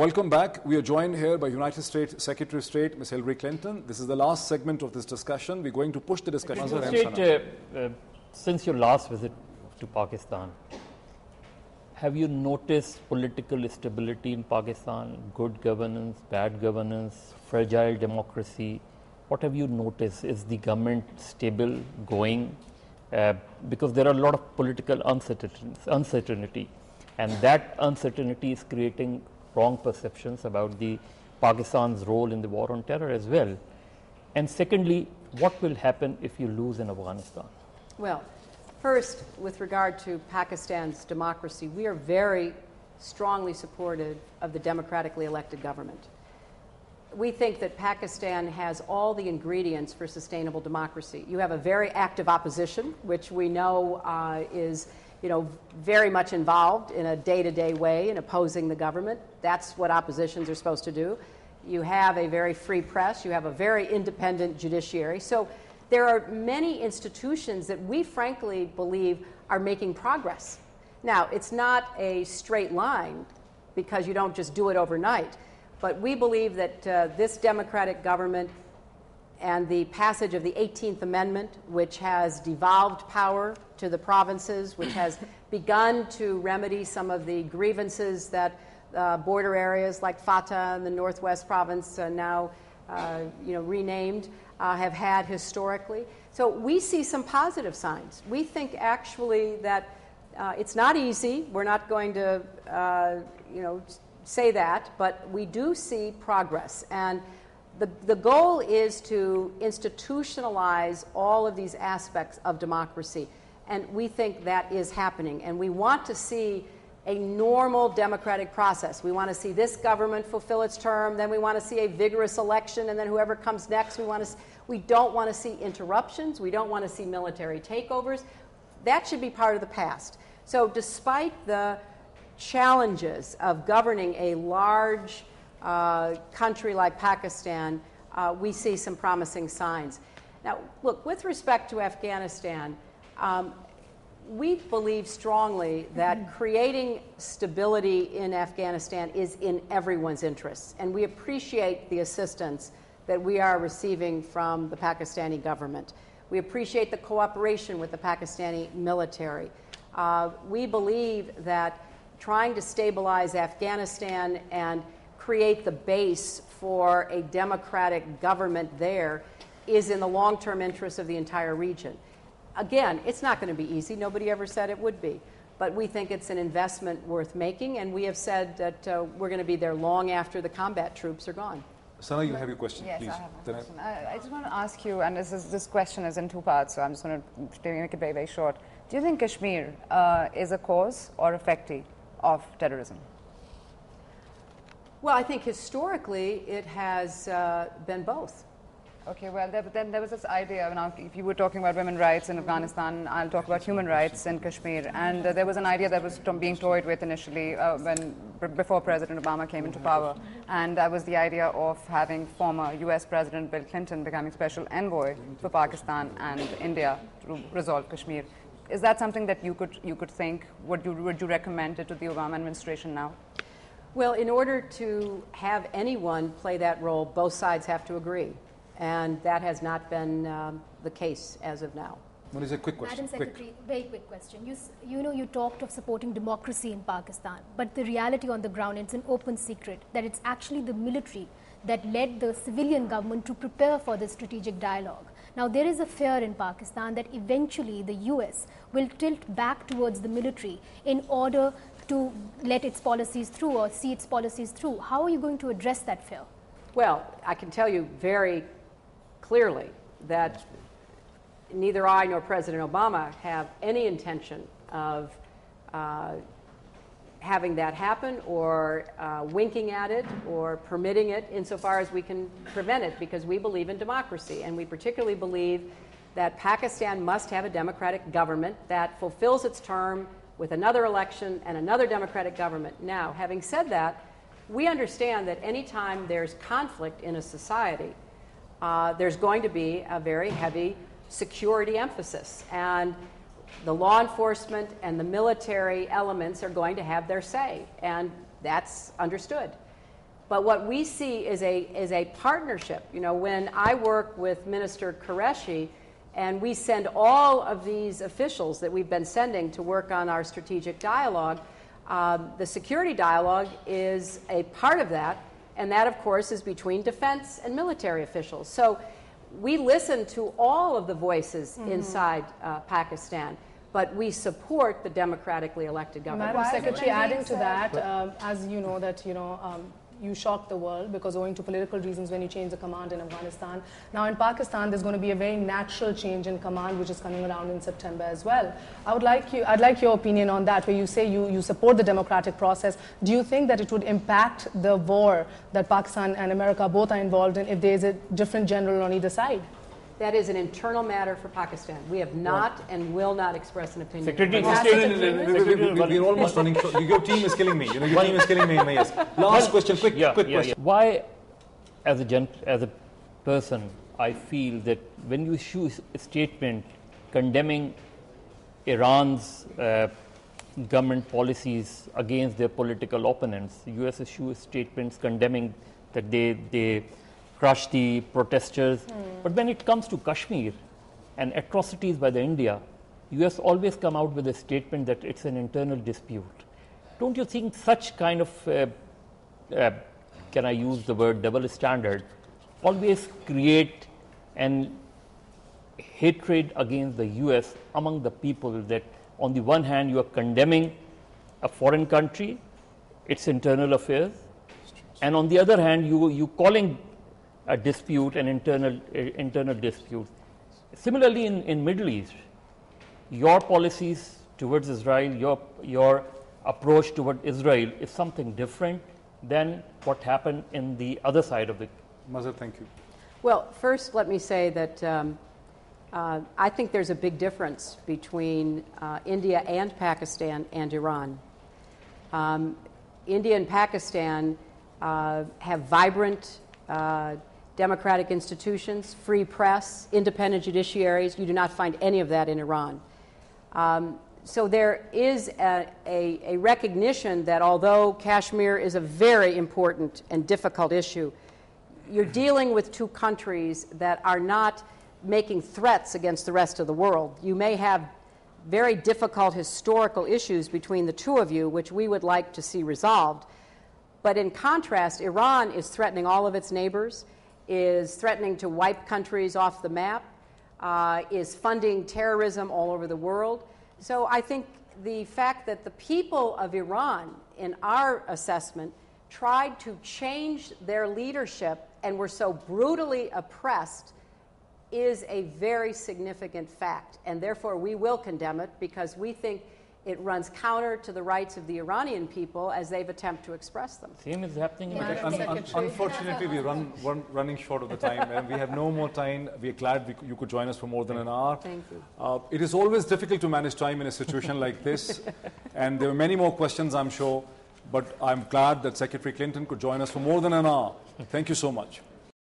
Welcome back. We are joined here by United States Secretary of State, Ms. Hillary Clinton. This is the last segment of this discussion. We're going to push the discussion. Since your last visit to Pakistan, have you noticed political stability in Pakistan, good governance, bad governance, fragile democracy? What have you noticed? Is the government stable, going? Because there are a lot of political uncertainty, and that uncertainty is creating wrong perceptions about the Pakistan's role in the war on terror as well. And secondly, what will happen if you lose in Afghanistan? Well, first, with regard to Pakistan's democracy, we are very strongly supportive of the democratically elected government. We think that Pakistan has all the ingredients for sustainable democracy. You have a very active opposition, which we know is very much involved in a day-to-day way in opposing the government. That's what oppositions are supposed to do. You have a very free press. You have a very independent judiciary. So there are many institutions that we frankly believe are making progress. Now, it's not a straight line because you don't just do it overnight. But we believe that this democratic government and the passage of the 18th Amendment, which has devolved power to the provinces, which has begun to remedy some of the grievances that border areas like Fatah and the Northwest Province, now renamed, have had historically. So we see some positive signs. We think actually that it's not easy. We're not going to, say that, but we do see progress. And the goal is to institutionalize all of these aspects of democracy. And we think that is happening. And we want to see a normal democratic process. We want to see this government fulfill its term, then we want to see a vigorous election, and then whoever comes next, we don't want to see interruptions, we don't want to see military takeovers. That should be part of the past. So despite the challenges of governing a large country like Pakistan, we see some promising signs. Now, look, with respect to Afghanistan, we believe strongly that creating stability in Afghanistan is in everyone's interests, and we appreciate the assistance that we are receiving from the Pakistani government. We appreciate the cooperation with the Pakistani military. We believe that trying to stabilize Afghanistan and create the base for a democratic government there is in the long-term interest of the entire region. Again, it's not going to be easy. Nobody ever said it would be. But we think it's an investment worth making, and we have said that we're going to be there long after the combat troops are gone. Sana, you have your question, yes, please. I have a question. I just want to ask you, and this question is in two parts, so I'm just going to make it very, very short. Do you think Kashmir is a cause or effective of terrorism? Well, I think historically it has been both. Okay, well, then there was this idea, now if you were talking about women's rights in Afghanistan, I'll talk about human rights in Kashmir. And there was an idea that was being toyed with initially before President Obama came into power. And that was the idea of having former US President Bill Clinton becoming special envoy for Pakistan and India to resolve Kashmir. Is that something that you could think? Would you recommend it to the Obama administration now? Well, in order to have anyone play that role, both sides have to agree. And that has not been the case as of now. What is a quick question? Madam Secretary, very quick question. You talked of supporting democracy in Pakistan, but the reality on the ground, it's an open secret that it's actually the military that led the civilian government to prepare for the strategic dialogue. Now, there is a fear in Pakistan that eventually the US will tilt back towards the military in order to let its policies through or see its policies through. How are you going to address that fear? Well, I can tell you very clearly that neither I nor President Obama have any intention of having that happen or winking at it or permitting it insofar as we can prevent it, because we believe in democracy, and we particularly believe that Pakistan must have a democratic government that fulfills its term with another election and another democratic government. Now, having said that, we understand that anytime there's conflict in a society, there's going to be a very heavy security emphasis, and the law enforcement and the military elements are going to have their say, and that's understood. But what we see is a partnership. You know, when I work with Minister Qureshi, and we send all of these officials that we've been sending to work on our strategic dialogue, the security dialogue is a part of that, and that, of course, is between defense and military officials. So we listen to all of the voices inside Pakistan, but we support the democratically elected government. Madam Secretary, adding to that, as you know that, you shocked the world because owing to political reasons when you change the command in Afghanistan. Now in Pakistan, there's going to be a very natural change in command which is coming around in September as well. I'd like your opinion on that, where you say you support the democratic process. Do you think that it would impact the war that Pakistan and America both are involved in if there's a different general on either side? That is an internal matter for Pakistan. We have not and will not express an opinion. Secretary, we're almost running short. Your team is killing me. Your team is killing me. Yes. Last question, quick question. Why, as a person, I feel that when you issue a statement condemning Iran's government policies against their political opponents, the U.S. issues statements condemning that they crush the protesters. But when it comes to Kashmir and atrocities by the India, US always come out with a statement that it's an internal dispute. Don't you think such kind of, can I use the word double standard, always create an hatred against the US among the people, that on the one hand you are condemning a foreign country, its internal affairs, and on the other hand you calling a dispute, an internal dispute. Similarly, in Middle East, your policies towards Israel, your approach toward Israel is something different than what happened in the other side of the. Mazhar, thank you. Well, first, let me say that I think there's a big difference between India and Pakistan and Iran. India and Pakistan have vibrant democratic institutions, free press, independent judiciaries. You do not find any of that in Iran. So there is a recognition that although Kashmir is a very important and difficult issue, you're dealing with two countries that are not making threats against the rest of the world. You may have very difficult historical issues between the two of you, which we would like to see resolved. But in contrast, Iran is threatening all of its neighbors, is threatening to wipe countries off the map, is funding terrorism all over the world. So I think the fact that the people of Iran, in our assessment, tried to change their leadership and were so brutally oppressed is a very significant fact. And therefore we will condemn it because we think it runs counter to the rights of the Iranian people as they've attempted to express them. Same is happening in Unfortunately, we're running short of the time, and we have no more time. We're glad you could join us for more than an hour. Thank you. It is always difficult to manage time in a situation like this, and there are many more questions, I'm sure, but I'm glad that Secretary Clinton could join us for more than an hour. Thank you so much.